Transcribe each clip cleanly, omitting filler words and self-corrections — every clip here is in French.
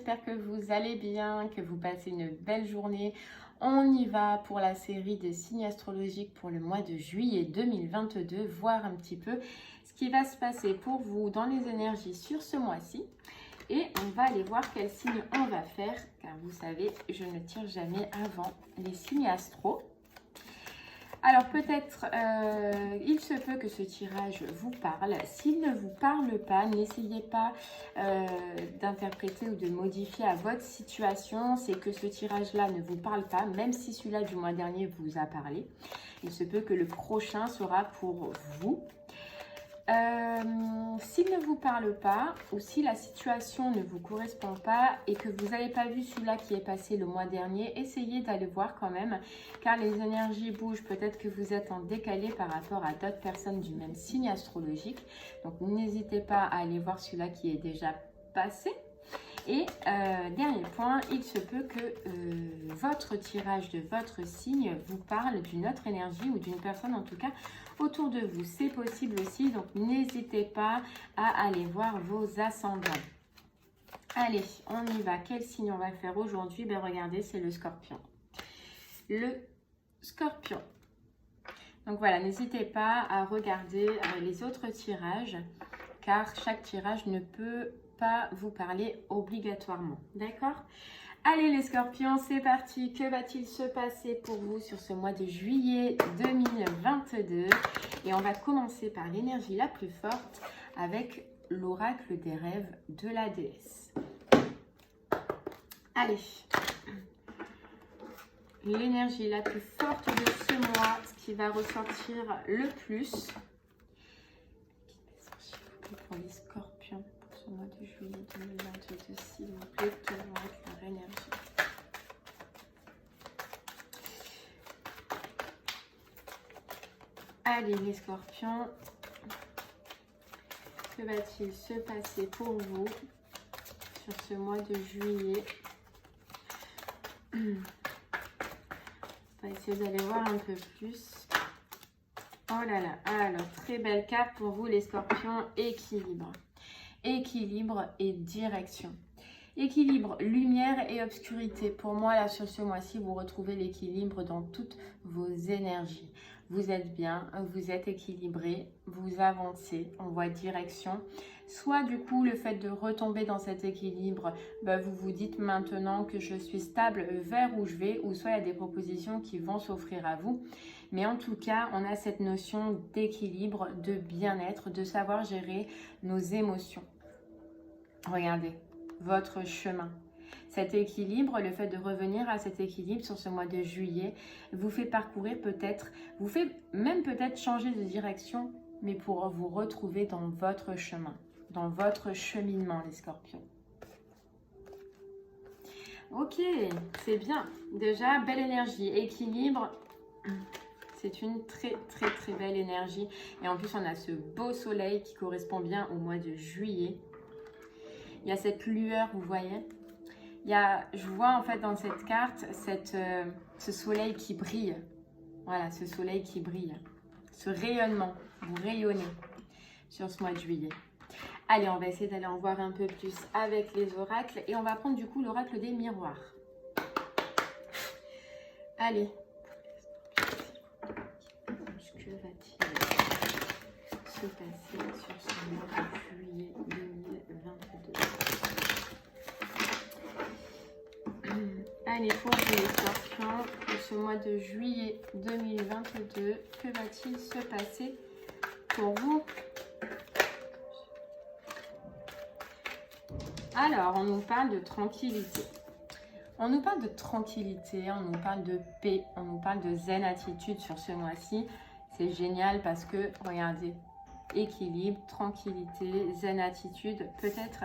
j'espère que vous allez bien, que vous passez une belle journée. On y va pour la série des signes astrologiques pour le mois de juillet 2022, voir un petit peu ce qui va se passer pour vous dans les énergies sur ce mois-ci. Et on va aller voir quel signe on va faire, car vous savez, je ne tire jamais avant les signes astro. Alors peut-être, il se peut que ce tirage vous parle. S'il ne vous parle pas, n'essayez pas d'interpréter ou de modifier à votre situation. C'est que ce tirage-là ne vous parle pas, même si celui-là du mois dernier vous a parlé. Il se peut que le prochain sera pour vous. S'il ne vous parle pas ou si la situation ne vous correspond pas et que vous n'avez pas vu celui-là qui est passé le mois dernier, essayez d'aller voir quand même car les énergies bougent. Peut-être que vous êtes en décalé par rapport à d'autres personnes du même signe astrologique. Donc n'hésitez pas à aller voir celui-là qui est déjà passé. Et dernier point, il se peut que votre tirage de votre signe vous parle d'une autre énergie ou d'une personne en tout cas autour de vous. C'est possible aussi, donc n'hésitez pas à aller voir vos ascendants. Allez, on y va. Quel signe on va faire aujourd'hui? Ben regardez, c'est le Scorpion. Le Scorpion. Donc voilà, n'hésitez pas à regarder les autres tirages car chaque tirage ne peut pas vous parler obligatoirement. D'accord? Allez les Scorpions, c'est parti. Que va-t-il se passer pour vous sur ce mois de juillet 2022? Et on va commencer par l'énergie la plus forte avec l'oracle des rêves de la déesse. Allez. L'énergie la plus forte de ce mois, ce qui va ressortir le plus. Pour les Scorpions. Au mois de juillet 2022, s'il vous plaît, quelle va être leur énergie? Allez les Scorpions, que va-t-il se passer pour vous sur ce mois de juillet? On va essayer d'aller voir un peu plus. Oh là là, alors très belle carte pour vous les Scorpions, équilibre. Équilibre et direction. Équilibre, lumière et obscurité. Pour moi, là, sur ce mois-ci, vous retrouvez l'équilibre dans toutes vos énergies. Vous êtes bien, vous êtes équilibré, vous avancez, on voit direction. Soit du coup, le fait de retomber dans cet équilibre, vous vous dites maintenant que je suis stable vers où je vais, ou soit il y a des propositions qui vont s'offrir à vous. Mais en tout cas, on a cette notion d'équilibre, de bien-être, de savoir gérer nos émotions. Regardez, votre chemin. Cet équilibre, le fait de revenir à cet équilibre sur ce mois de juillet, vous fait parcourir peut-être, vous fait même peut-être changer de direction, mais pour vous retrouver dans votre chemin, dans votre cheminement, les Scorpions. Ok, c'est bien. Déjà, belle énergie, équilibre. C'est une très belle énergie. Et en plus, on a ce beau soleil qui correspond bien au mois de juillet. Il y a cette lueur, vous voyez. Je vois en fait dans cette carte ce soleil qui brille. Voilà, ce soleil qui brille. Ce rayonnement, vous rayonnez sur ce mois de juillet. Allez, on va essayer d'aller en voir un peu plus avec les oracles. Et on va prendre du coup l'oracle des miroirs. Allez. Que va-t-il se passer sur ce mois de juillet 2022? Allez, pour vous les Scorpions, pour ce mois de juillet 2022, que va-t-il se passer pour vous? Alors, on nous parle de tranquillité. On nous parle de tranquillité, on nous parle de paix, on nous parle de zen attitude sur ce mois-ci. C'est génial parce que, regardez, équilibre, tranquillité, zen attitude, peut-être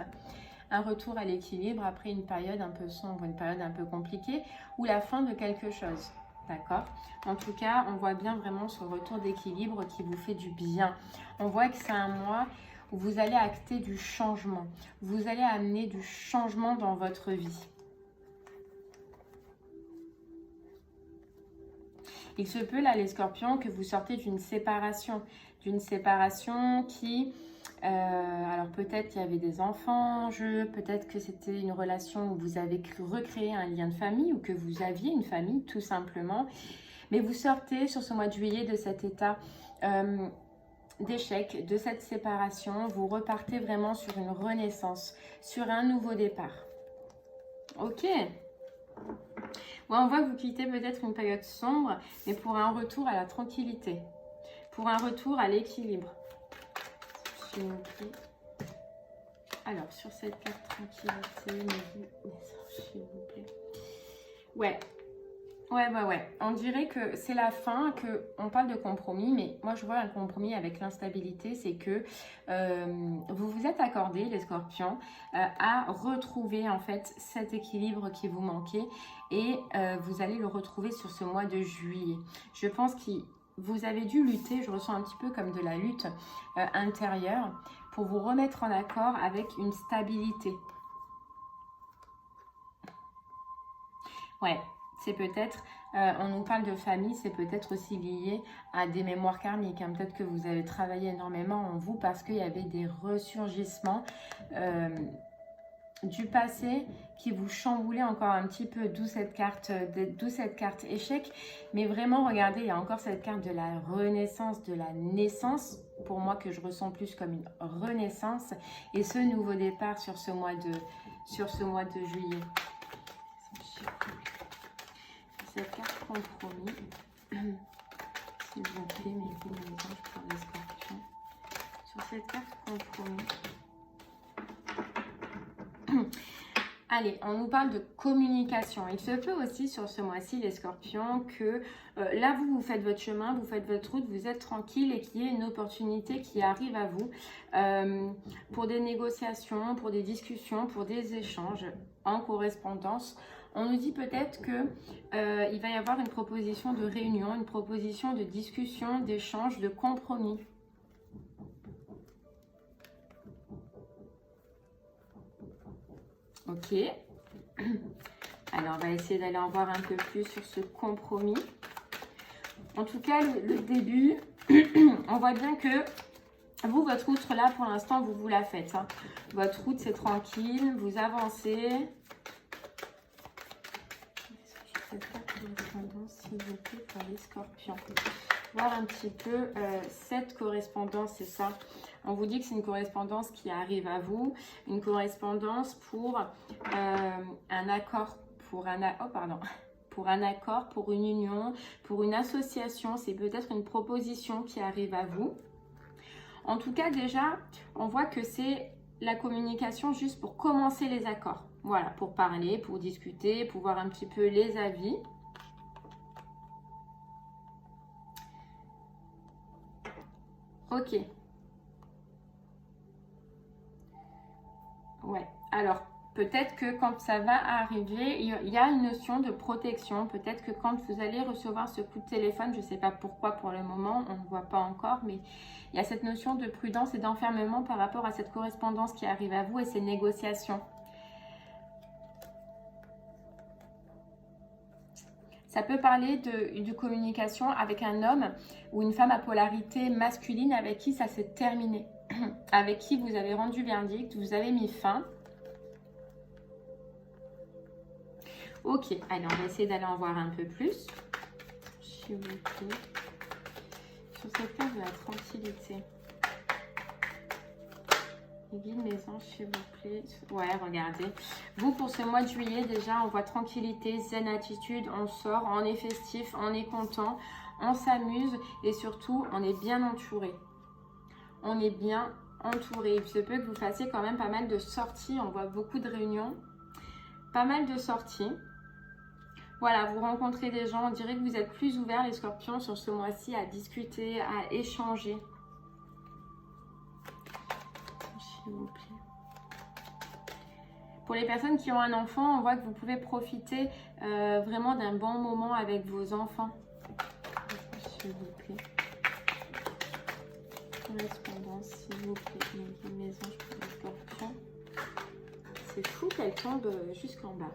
un retour à l'équilibre après une période un peu sombre, une période un peu compliquée ou la fin de quelque chose, d'accord? En tout cas, on voit bien vraiment ce retour d'équilibre qui vous fait du bien. On voit que c'est un mois où vous allez acter du changement. Vous allez amener du changement dans votre vie. Il se peut, là, les Scorpions, que vous sortez d'une séparation. d'une séparation qui... alors peut-être qu'il y avait des enfants en jeu, peut-être que c'était une relation où vous avez recréé un lien de famille ou que vous aviez une famille tout simplement. Mais vous sortez sur ce mois de juillet de cet état d'échec, de cette séparation. Vous repartez vraiment sur une renaissance, sur un nouveau départ. Ok. Ouais, on voit que vous quittez peut-être une période sombre, mais pour un retour à la tranquillité, pour un retour à l'équilibre. S'il vous plaît. Alors, sur cette carte tranquillité, s'il vous plaît. Ouais. On dirait que c'est la fin, qu'on parle de compromis, mais moi je vois un compromis avec l'instabilité, c'est que vous vous êtes accordé, les scorpions, à retrouver en fait cet équilibre qui vous manquait et vous allez le retrouver sur ce mois de juillet. Je pense que vous avez dû lutter, je ressens un petit peu comme de la lutte intérieure pour vous remettre en accord avec une stabilité. Ouais. C'est peut-être, on nous parle de famille, c'est peut-être aussi lié à des mémoires karmiques. Hein. Peut-être que vous avez travaillé énormément en vous parce qu'il y avait des ressurgissements du passé qui vous chamboulaient encore un petit peu, d'où cette carte échec. Mais vraiment, regardez, il y a encore cette carte de la renaissance, de la naissance, pour moi que je ressens plus comme une renaissance. Et ce nouveau départ sur ce mois de juillet. Cette carte compromis, s'il vous plaît, mettez mes anges pour les scorpions. Sur cette carte compromis, allez, on nous parle de communication. Il se peut aussi sur ce mois-ci, les scorpions, que là, vous faites votre chemin, vous faites votre route, vous êtes tranquille et qu'il y ait une opportunité qui arrive à vous pour des négociations, pour des discussions, pour des échanges en correspondance. On nous dit peut-être qu'il va y avoir une proposition de réunion, une proposition de discussion, d'échange, de compromis. Ok. Alors, on va essayer d'aller en voir un peu plus sur ce compromis. En tout cas, le début, on voit bien que vous, votre route là, pour l'instant, vous la faites. Hein. Votre route, c'est tranquille, vous avancez. Correspondance, s'il vous plaît, pour les scorpions. Voir un petit peu cette correspondance, c'est ça. On vous dit que c'est une correspondance qui arrive à vous, une correspondance pour un accord, pour un accord, pour une union, pour une association. C'est peut-être une proposition qui arrive à vous. En tout cas, déjà, on voit que c'est la communication juste pour commencer les accords. Voilà, pour parler, pour discuter, pour voir un petit peu les avis. Ok. Ouais, alors peut-être que quand ça va arriver, il y a une notion de protection. Peut-être que quand vous allez recevoir ce coup de téléphone, je ne sais pas pourquoi pour le moment, on ne voit pas encore, mais il y a cette notion de prudence et d'enfermement par rapport à cette correspondance qui arrive à vous et ces négociations. Ça peut parler de communication avec un homme ou une femme à polarité masculine avec qui ça s'est terminé, avec qui vous avez rendu verdict, vous avez mis fin. Ok, allez, on va essayer d'aller en voir un peu plus. S'il vous plaît. Sur cette carte de la tranquillité. Guide mes anges, s'il vous plaît. Ouais, regardez. Vous, pour ce mois de juillet, déjà, on voit tranquillité, zen attitude. On sort, on est festif, on est content, on s'amuse et surtout, on est bien entouré. On est bien entouré. Il se peut que vous fassiez quand même pas mal de sorties. On voit beaucoup de réunions. Pas mal de sorties. Voilà, vous rencontrez des gens. On dirait que vous êtes plus ouverts, les scorpions, sur ce mois-ci, à discuter, à échanger. S'il vous plaît. Pour les personnes qui ont un enfant, on voit que vous pouvez profiter vraiment d'un bon moment avec vos enfants. S'il vous plaît. Correspondance, s'il vous plaît. Mes anges pour les scorpions. C'est fou qu'elle tombe jusqu'en bas.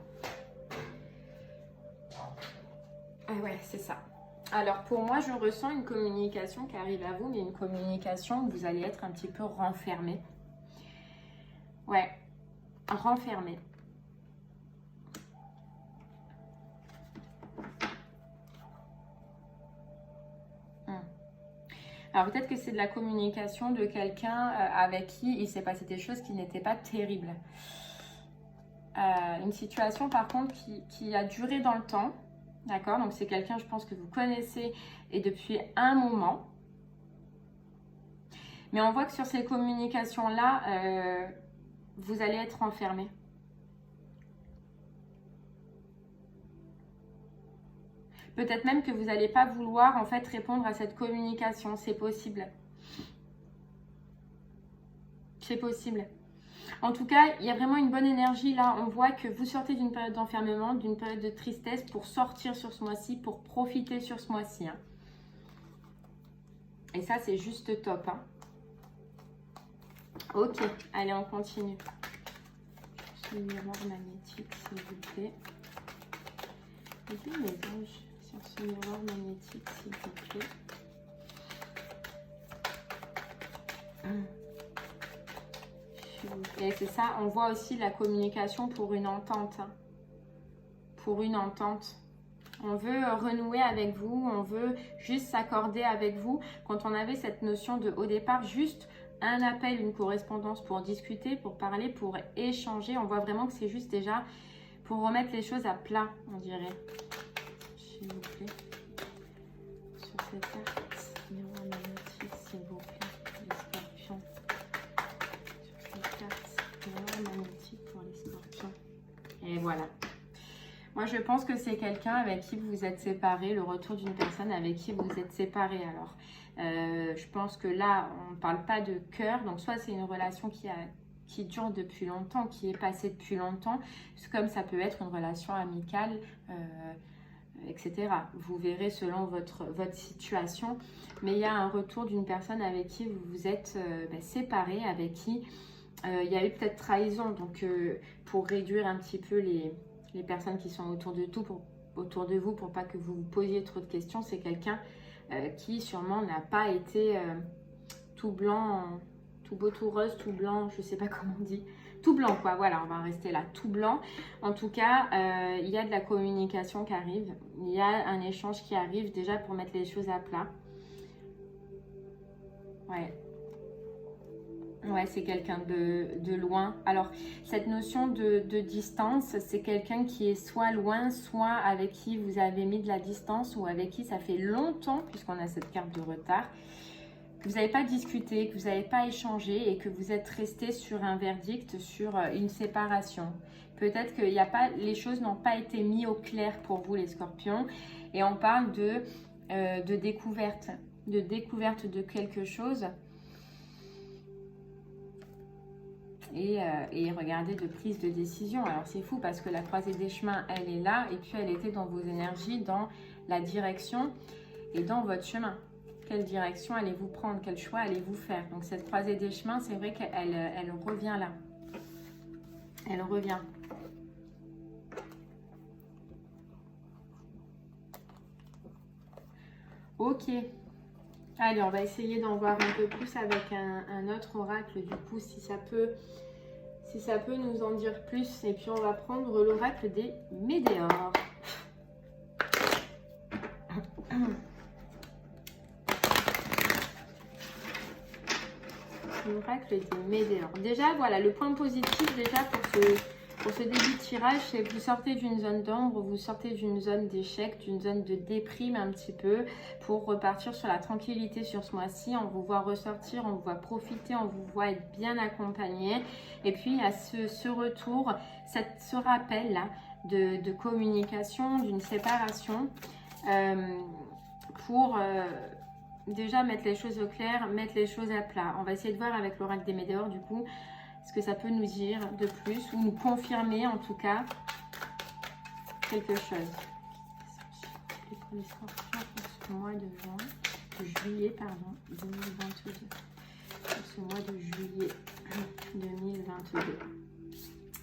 Ah ouais, c'est ça. Alors pour moi, je ressens une communication qui arrive à vous, mais une communication où vous allez être un petit peu renfermé. Ouais, renfermé. Alors peut-être que c'est de la communication de quelqu'un avec qui il s'est passé des choses qui n'étaient pas terribles. Une situation par contre qui a duré dans le temps. D'accord? Donc c'est quelqu'un, je pense, que vous connaissez et depuis un moment. Mais on voit que sur ces communications-là, vous allez être enfermé. Peut-être même que vous n'allez pas vouloir en fait répondre à cette communication. C'est possible. C'est possible. En tout cas, il y a vraiment une bonne énergie là. On voit que vous sortez d'une période d'enfermement, d'une période de tristesse pour sortir sur ce mois-ci, pour profiter sur ce mois-ci. Hein. Et ça, c'est juste top. Hein. Ok, allez, on continue. Sur ce miroir magnétique, s'il vous plaît. Ok, mes anges, sur ce miroir magnétique, s'il vous plaît. Et c'est ça, on voit aussi la communication pour une entente. Hein. Pour une entente. On veut renouer avec vous, on veut juste s'accorder avec vous. Quand on avait cette notion de, au départ, juste un appel, une correspondance pour discuter, pour parler, pour échanger, on voit vraiment que c'est juste déjà pour remettre les choses à plat, on dirait. S'il vous plaît. Sur cette carte, miroir magnétique, s'il vous plaît, les scorpions. Sur cette carte, miroir magnétique pour les scorpions. Et voilà. Moi, je pense que c'est quelqu'un avec qui vous vous êtes séparés, le retour d'une personne avec qui vous vous êtes séparés. Alors, je pense que là, on ne parle pas de cœur. Donc, soit c'est une relation qui dure depuis longtemps, qui est passée depuis longtemps, comme ça peut être une relation amicale, etc. Vous verrez selon votre situation. Mais il y a un retour d'une personne avec qui vous vous êtes séparés, avec qui il y a eu peut-être trahison. Donc, pour réduire un petit peu les personnes qui sont autour de vous, pour pas que vous vous posiez trop de questions, c'est quelqu'un qui sûrement n'a pas été tout blanc, tout beau, tout rose, tout blanc, je sais pas comment on dit, tout blanc quoi, voilà, on va rester là, tout blanc. En tout cas, il y a de la communication qui arrive, il y a un échange qui arrive déjà pour mettre les choses à plat. Ouais, c'est quelqu'un de loin. Alors, cette notion de distance, c'est quelqu'un qui est soit loin, soit avec qui vous avez mis de la distance ou avec qui ça fait longtemps, puisqu'on a cette carte de retard, que vous n'avez pas discuté, que vous n'avez pas échangé et que vous êtes resté sur un verdict, sur une séparation. Peut-être que les choses n'ont pas été mises au clair pour vous, les scorpions. Et on parle de découverte de quelque chose. Et regardez, de prise de décision. Alors c'est fou parce que la croisée des chemins, elle est là et puis elle était dans vos énergies, dans la direction et dans votre chemin. Quelle direction allez-vous prendre? Quel choix allez-vous faire? Donc cette croisée des chemins, c'est vrai qu'elle revient là. Elle revient. Ok. Allez, on va essayer d'en voir un peu plus avec un autre oracle, du coup, si ça peut nous en dire plus. Et puis, on va prendre l'oracle des météores. L'oracle des météores. Déjà, voilà, le point positif, déjà, pour ce début de tirage, c'est que vous sortez d'une zone d'ombre, vous sortez d'une zone d'échec, d'une zone de déprime un petit peu, pour repartir sur la tranquillité sur ce mois-ci. On vous voit ressortir, on vous voit profiter, on vous voit être bien accompagné. Et puis, il y a ce retour, ce rappel-là de communication, d'une séparation, pour déjà mettre les choses au clair, mettre les choses à plat. On va essayer de voir avec l'oracle des météores, du coup, ce que ça peut nous dire de plus ou nous confirmer en tout cas quelque chose. Pour les scorpions pour ce mois de juillet, pardon, 2022. Pour ce mois de juillet 2022.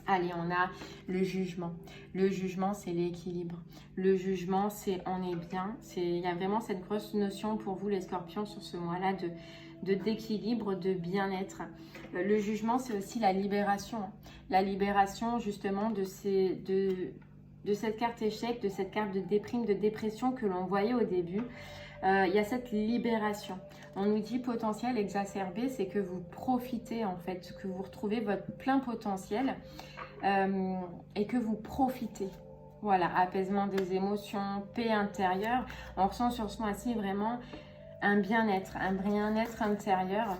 Allez, on a le jugement. Le jugement, c'est l'équilibre. Le jugement, c'est on est bien. Il y a vraiment cette grosse notion pour vous, les scorpions, sur ce mois-là d'équilibre, de bien-être. Le jugement, c'est aussi la libération. La libération, justement, de cette carte échec, de cette carte de déprime, de dépression que l'on voyait au début. Il y a cette libération. On nous dit potentiel exacerbé, c'est que vous profitez en fait, que vous retrouvez votre plein potentiel et que vous profitez. Voilà, apaisement des émotions, paix intérieure. On ressent sur ce mois-ci vraiment un bien-être intérieur.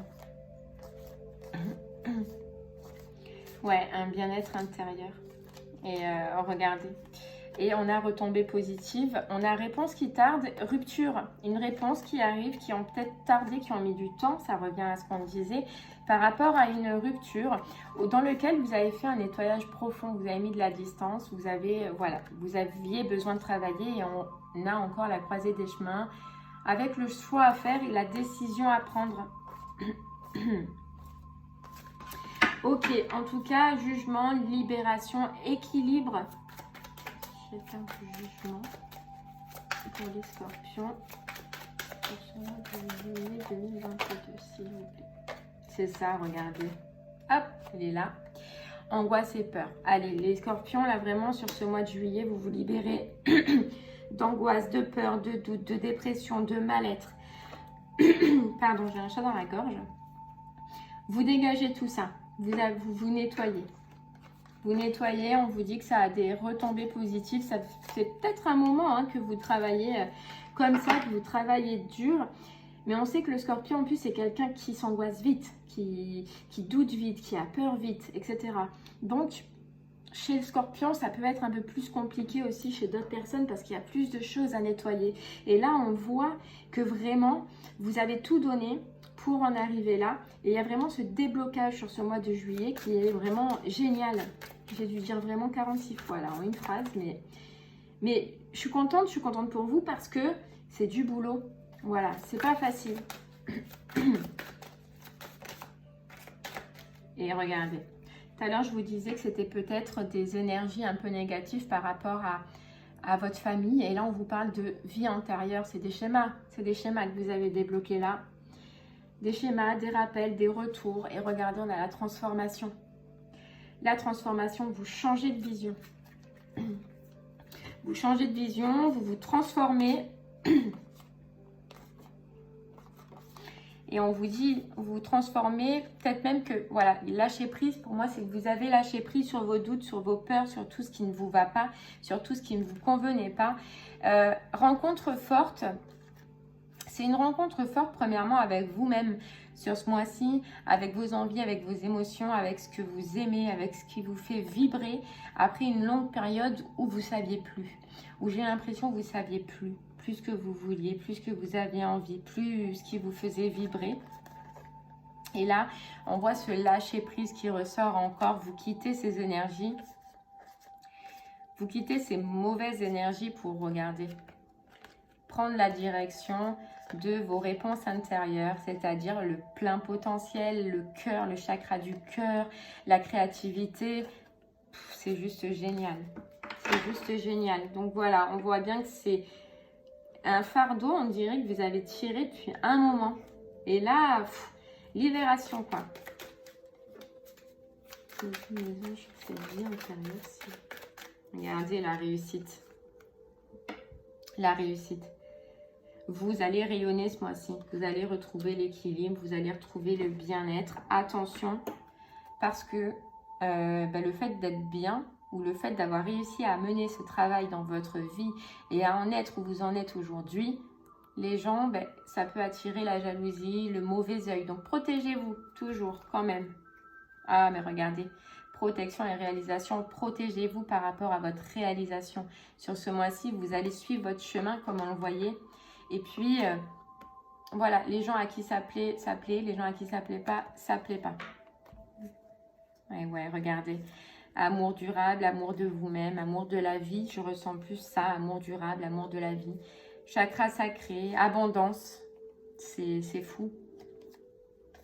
Ouais, un bien-être intérieur. Et regardez. Et on a retombée positive. On a réponse qui tarde, rupture. Une réponse qui arrive, qui ont peut-être tardé, qui ont mis du temps. Ça revient à ce qu'on disait. Par rapport à une rupture dans laquelle vous avez fait un nettoyage profond. Vous avez mis de la distance. Vous avez, voilà, vous aviez besoin de travailler. Et on a encore la croisée des chemins. Avec le choix à faire et la décision à prendre. Ok, en tout cas, jugement, libération, équilibre. Chacun du jugement pour les scorpions pour ce mois de juillet 2022, s'il vous plaît. C'est ça, regardez. Hop, il est là. Angoisse et peur. Allez, les scorpions, là, vraiment, sur ce mois de juillet, vous vous libérez d'angoisse, de peur, de doute, de dépression, de mal-être. Pardon, j'ai un chat dans la gorge. Vous dégagez tout ça. Vous nettoyez. Vous nettoyez, on vous dit que ça a des retombées positives. C'est peut-être un moment que vous travaillez comme ça, que vous travaillez dur. Mais on sait que le scorpion, en plus, c'est quelqu'un qui s'angoisse vite, qui doute vite, qui a peur vite, etc. Donc, chez le scorpion, ça peut être un peu plus compliqué aussi chez d'autres personnes parce qu'il y a plus de choses à nettoyer. Et là, on voit que vraiment, vous avez tout donné pour en arriver là. Et il y a vraiment ce déblocage sur ce mois de juillet qui est vraiment génial. J'ai dû dire vraiment 46 fois là en une phrase. Mais je suis contente pour vous parce que c'est du boulot. Voilà, c'est pas facile. Et regardez. Tout à l'heure, je vous disais que c'était peut-être des énergies un peu négatives par rapport à votre famille. Et là, on vous parle de vie antérieure. C'est des schémas. C'est des schémas que vous avez débloqués là. Des schémas, des rappels, des retours. Et regardez, on a la transformation. La transformation, vous changez de vision. Vous changez de vision, vous vous transformez. Et on vous dit, vous transformez, peut-être même que, voilà, lâcher prise, pour moi, c'est que vous avez lâché prise sur vos doutes, sur vos peurs, sur tout ce qui ne vous va pas, sur tout ce qui ne vous convenait pas. Rencontre forte. C'est une rencontre forte, premièrement, avec vous-même sur ce mois-ci, avec vos envies, avec vos émotions, avec ce que vous aimez, avec ce qui vous fait vibrer, après une longue période où vous ne saviez plus, où j'ai l'impression que vous ne saviez plus ce que vous vouliez, plus ce que vous aviez envie, plus ce qui vous faisait vibrer. Et là, on voit ce lâcher-prise qui ressort encore, vous quittez ces énergies, vous quittez ces mauvaises énergies pour regarder, prendre la direction de vos réponses intérieures, c'est-à-dire le plein potentiel, le cœur, le chakra du cœur, la créativité. C'est juste génial. C'est juste génial. Donc voilà, on voit bien que c'est un fardeau, on dirait que vous avez tiré depuis un moment. Et là, libération quoi. Regardez la réussite. La réussite. Vous allez rayonner ce mois-ci. Vous allez retrouver l'équilibre. Vous allez retrouver le bien-être. Attention, parce que le fait d'être bien ou le fait d'avoir réussi à mener ce travail dans votre vie et à en être où vous en êtes aujourd'hui, les gens, ça peut attirer la jalousie, le mauvais œil. Donc, protégez-vous toujours quand même. Ah, mais regardez. Protection et réalisation, protégez-vous par rapport à votre réalisation. Sur ce mois-ci, vous allez suivre votre chemin comme on le voyait. Et puis, voilà, les gens à qui ça plaît, ça plaît. Les gens à qui ça plaît pas, ça plaît pas. Ouais, regardez. Amour durable, amour de vous-même, amour de la vie. Je ressens plus ça, amour durable, amour de la vie. Chakra sacré, abondance. C'est fou.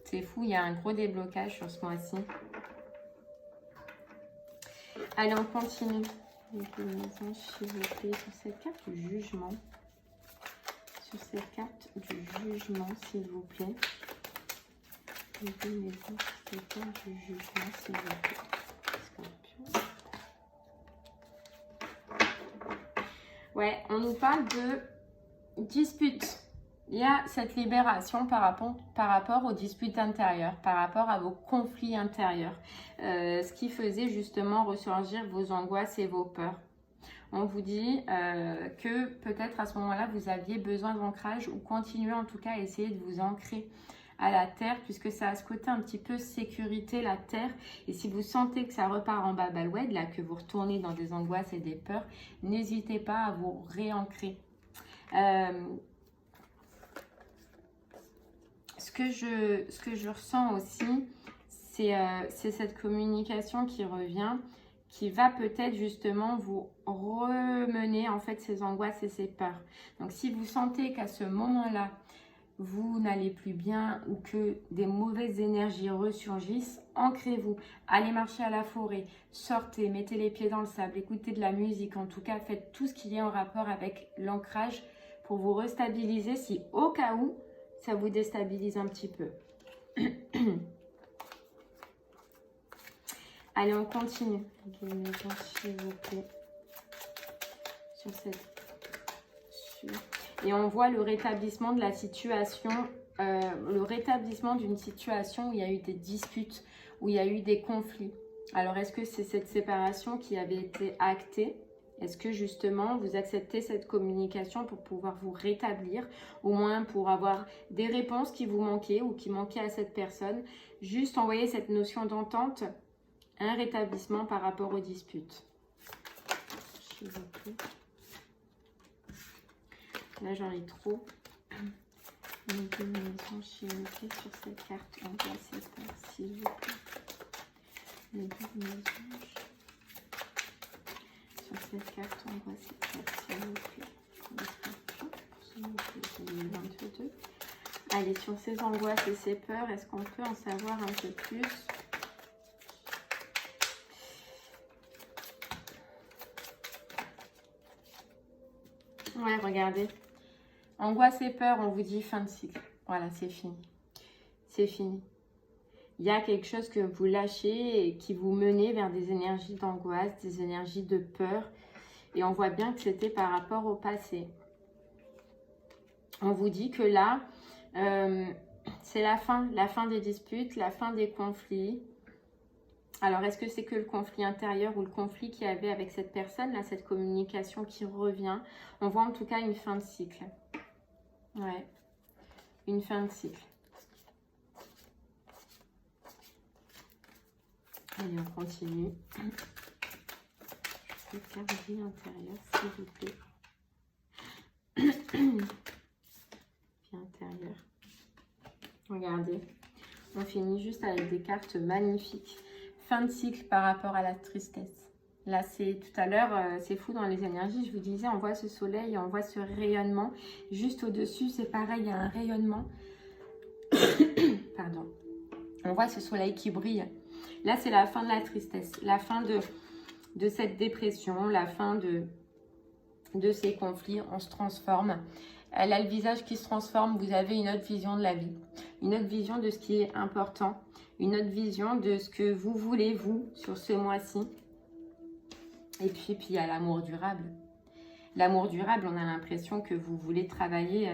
C'est fou, il y a un gros déblocage sur ce mois-ci. Allez, on continue. Les maisons, s'il vous plaît, sur cette carte du jugement. Sur cette carte du jugement, s'il vous plaît. Les deux maisons, sur cette carte du jugement, s'il vous plaît. Scorpion. Ouais, on nous parle de dispute. Il y a cette libération par rapport aux disputes intérieures, par rapport à vos conflits intérieurs. Ce qui faisait justement ressurgir vos angoisses et vos peurs. On vous dit que peut-être à ce moment-là, vous aviez besoin d'ancrage ou continuez en tout cas à essayer de vous ancrer à la terre puisque ça a ce côté un petit peu sécurité, la terre. Et si vous sentez que ça repart en babalouette, là, que vous retournez dans des angoisses et des peurs, n'hésitez pas à vous réancrer. Ce que je ressens aussi, c'est cette communication qui revient, qui va peut-être justement vous remener en fait ces angoisses et ces peurs. Donc si vous sentez qu'à ce moment-là, vous n'allez plus bien ou que des mauvaises énergies ressurgissent, ancrez-vous, allez marcher à la forêt, sortez, mettez les pieds dans le sable, écoutez de la musique, en tout cas faites tout ce qui est en rapport avec l'ancrage pour vous restabiliser si au cas où ça vous déstabilise un petit peu. Allez, on continue. S'il vous plaît. Sur cette... Et on voit le rétablissement de la situation, le rétablissement d'une situation où il y a eu des disputes, où il y a eu des conflits. Alors, est-ce que c'est cette séparation qui avait été actée? Est-ce que justement, vous acceptez cette communication pour pouvoir vous rétablir, au moins pour avoir des réponses qui vous manquaient ou qui manquaient à cette personne? Juste envoyer cette notion d'entente, un rétablissement par rapport aux disputes. S'il vous plaît. Là, j'en ai trop. Les deux maisons, s'il vous plaît, sur cette carte. On voit cette carte, s'il vous plaît. Les deux maisons. Sur cette carte, on voit cette carte, s'il vous plaît. S'il vous plaît, 2022. Allez, sur ces angoisses et ces peurs, est-ce qu'on peut en savoir un peu plus? Ouais, regardez. Angoisse et peur, on vous dit fin de cycle. Voilà, c'est fini. C'est fini. Il y a quelque chose que vous lâchez et qui vous menez vers des énergies d'angoisse, des énergies de peur. Et on voit bien que c'était par rapport au passé. On vous dit que là, c'est la fin des disputes, la fin des conflits. Alors, est-ce que c'est que le conflit intérieur ou le conflit qu'il y avait avec cette personne, là, cette communication qui revient? On voit en tout cas une fin de cycle. Ouais, une fin de cycle. Allez, on continue. Je vais faire vie intérieure, s'il vous plaît. Vie intérieure. Regardez, on finit juste avec des cartes magnifiques. Fin de cycle par rapport à la tristesse. Là, c'est tout à l'heure, c'est fou dans les énergies. Je vous disais, on voit ce soleil, on voit ce rayonnement. Juste au-dessus, c'est pareil, il y a un rayonnement. Pardon. On voit ce soleil qui brille. Là, c'est la fin de la tristesse. La fin de cette dépression, la fin de ces conflits. On se transforme. Elle a le visage qui se transforme. Vous avez une autre vision de la vie. Une autre vision de ce qui est important. Une autre vision de ce que vous voulez, vous, sur ce mois-ci. Et puis il y a l'amour durable. L'amour durable, on a l'impression que vous voulez travailler,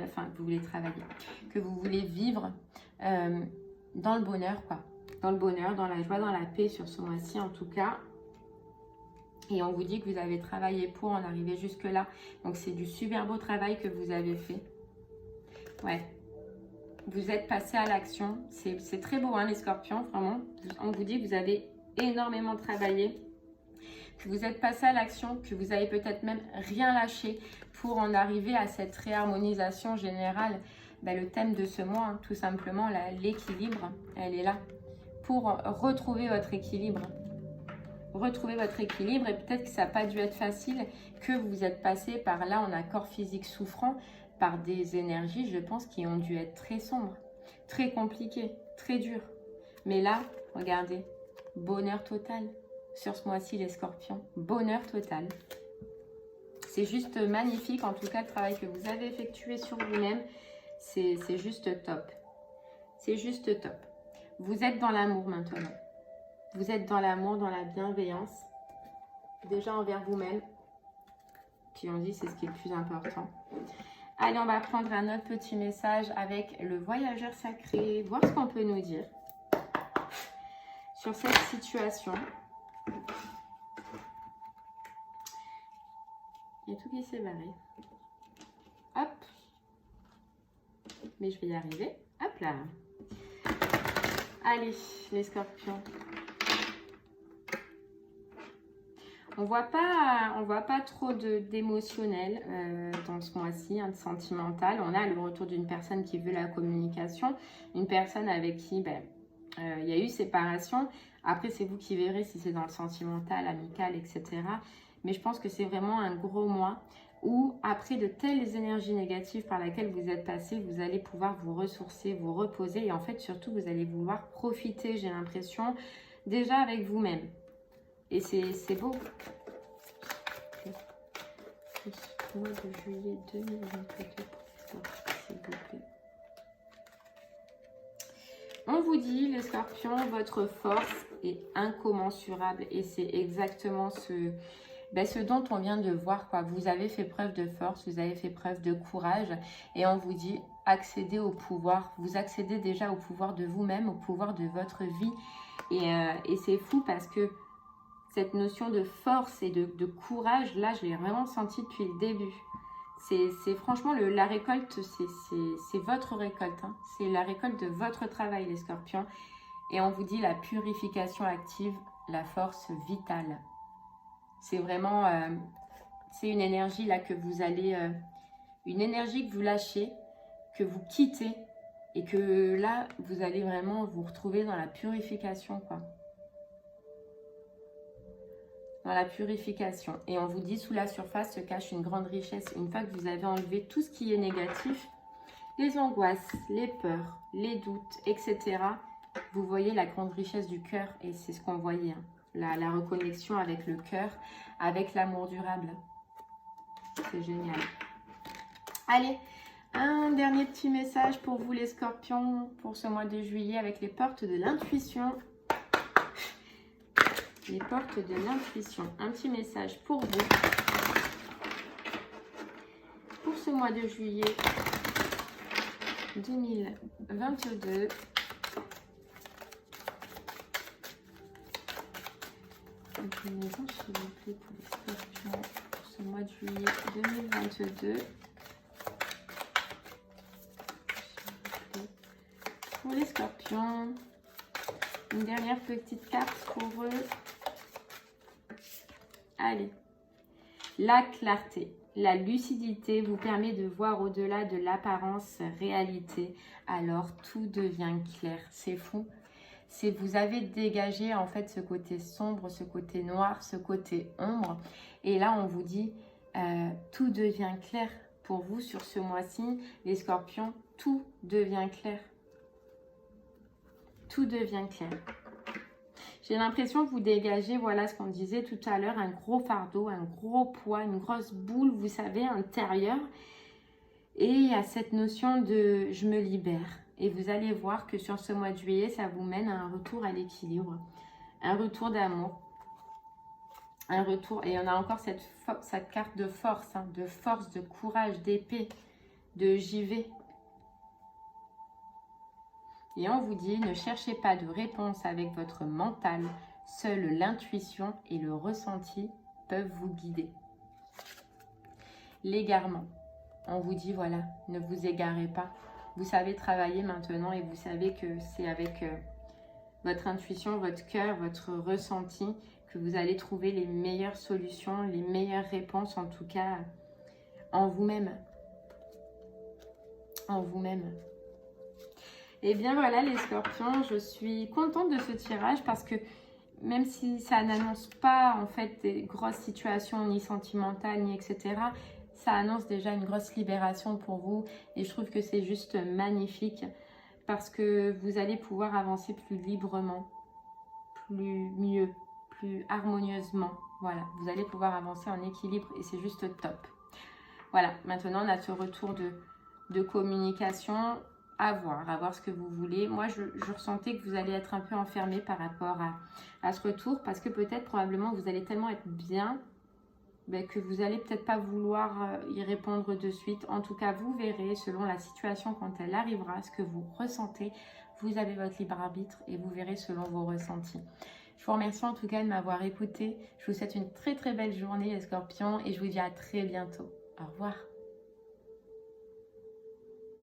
que vous voulez vivre dans le bonheur, quoi. Dans le bonheur, dans la joie, dans la paix sur ce mois-ci, en tout cas. Et on vous dit que vous avez travaillé pour en arriver jusque-là. Donc, c'est du super beau travail que vous avez fait. Ouais. Vous êtes passé à l'action. C'est très beau, hein, les scorpions, vraiment. On vous dit que vous avez énormément travaillé, que vous êtes passé à l'action, que vous avez peut-être même rien lâché pour en arriver à cette réharmonisation générale. Ben, le thème de ce mois, hein, tout simplement, l'équilibre, elle est là. Pour retrouver votre équilibre. Retrouver votre équilibre, et peut-être que ça n'a pas dû être facile, que vous êtes passé par là en accord physique souffrant, par des énergies, je pense, qui ont dû être très sombres, très compliquées, très dures. Mais là, regardez, bonheur total. sur ce mois-ci les scorpions. Bonheur total. C'est juste magnifique, en tout cas le travail que vous avez effectué sur vous-même, c'est juste top. C'est juste top. Vous êtes dans l'amour maintenant. Vous êtes dans l'amour, dans la bienveillance, déjà envers vous-même. Puis on dit c'est ce qui est le plus important. Allez, on va prendre un autre petit message avec le voyageur sacré, voir ce qu'on peut nous dire sur cette situation. Il y a tout qui s'est barré. Hop. Mais je vais y arriver. Hop là. Allez, les scorpions. On voit pas trop d'émotionnel dans ce mois-ci, de sentimental. On a le retour d'une personne qui veut la communication, une personne avec qui il y a eu séparation. Après, c'est vous qui verrez si c'est dans le sentimental, amical, etc. Mais je pense que c'est vraiment un gros mois où, après de telles énergies négatives par lesquelles vous êtes passé, vous allez pouvoir vous ressourcer, vous reposer. Et en fait, surtout, vous allez vouloir profiter, j'ai l'impression, déjà avec vous-même. Et c'est beau. Mois de juillet 2022, s'il vous plaît. On vous dit, les scorpions, votre force est incommensurable. Et c'est exactement ce dont on vient de voir, quoi. Vous avez fait preuve de force, vous avez fait preuve de courage. Et on vous dit, accédez au pouvoir. Vous accédez déjà au pouvoir de vous-même, au pouvoir de votre vie. Et c'est fou parce que cette notion de force et de courage, là, je l'ai vraiment senti depuis le début. C'est franchement, la récolte, c'est votre récolte. Hein. C'est la récolte de votre travail, les scorpions. Et on vous dit la purification active, la force vitale. C'est vraiment, c'est une énergie là que vous allez, une énergie que vous lâchez, que vous quittez. Et que là, vous allez vraiment vous retrouver dans la purification, quoi. Dans la purification. Et on vous dit, sous la surface se cache une grande richesse. Une fois que vous avez enlevé tout ce qui est négatif, les angoisses, les peurs, les doutes, etc., vous voyez la grande richesse du cœur. Et c'est ce qu'on voyait. Hein. La reconnexion avec le cœur, avec l'amour durable. C'est génial. Allez, un dernier petit message pour vous les scorpions, pour ce mois de juillet, avec les portes de l'intuition. Les portes de l'intuition. Un petit message pour vous. Pour ce mois de juillet 2022. Une maison, s'il vous plaît, pour les scorpions. Pour ce mois de juillet 2022. Pour les scorpions. Une dernière petite carte pour eux. Allez, la clarté, la lucidité vous permet de voir au-delà de l'apparence réalité. Alors tout devient clair. C'est fou. Vous avez dégagé en fait ce côté sombre, ce côté noir, ce côté ombre. Et là, on vous dit, tout devient clair pour vous sur ce mois-ci. Les scorpions, tout devient clair. Tout devient clair. J'ai l'impression que vous dégagez, voilà ce qu'on disait tout à l'heure, un gros fardeau, un gros poids, une grosse boule, vous savez, intérieure. Et il y a cette notion de « je me libère ». Et vous allez voir que sur ce mois de juillet, ça vous mène à un retour à l'équilibre, un retour d'amour, un retour. Et on a encore cette carte de force, hein, de courage, d'épée, de j'y vais. Et on vous dit, ne cherchez pas de réponse avec votre mental. Seule l'intuition et le ressenti peuvent vous guider. L'égarement. On vous dit, voilà, ne vous égarez pas. Vous savez travailler maintenant et vous savez que c'est avec votre intuition, votre cœur, votre ressenti que vous allez trouver les meilleures solutions, les meilleures réponses, en tout cas, en vous-même. En vous-même. Et bien voilà les scorpions, je suis contente de ce tirage parce que même si ça n'annonce pas en fait des grosses situations ni sentimentales ni etc., ça annonce déjà une grosse libération pour vous et je trouve que c'est juste magnifique parce que vous allez pouvoir avancer plus librement, plus plus harmonieusement. Voilà, vous allez pouvoir avancer en équilibre et c'est juste top. Voilà, maintenant on a ce retour de communication. À voir ce que vous voulez. Moi, je ressentais que vous allez être un peu enfermé par rapport à ce retour parce que peut-être, probablement, vous allez tellement être bien que vous allez peut-être pas vouloir y répondre de suite. En tout cas, vous verrez selon la situation quand elle arrivera, ce que vous ressentez. Vous avez votre libre arbitre et vous verrez selon vos ressentis. Je vous remercie en tout cas de m'avoir écouté. Je vous souhaite une très très belle journée les scorpions et je vous dis à très bientôt. Au revoir.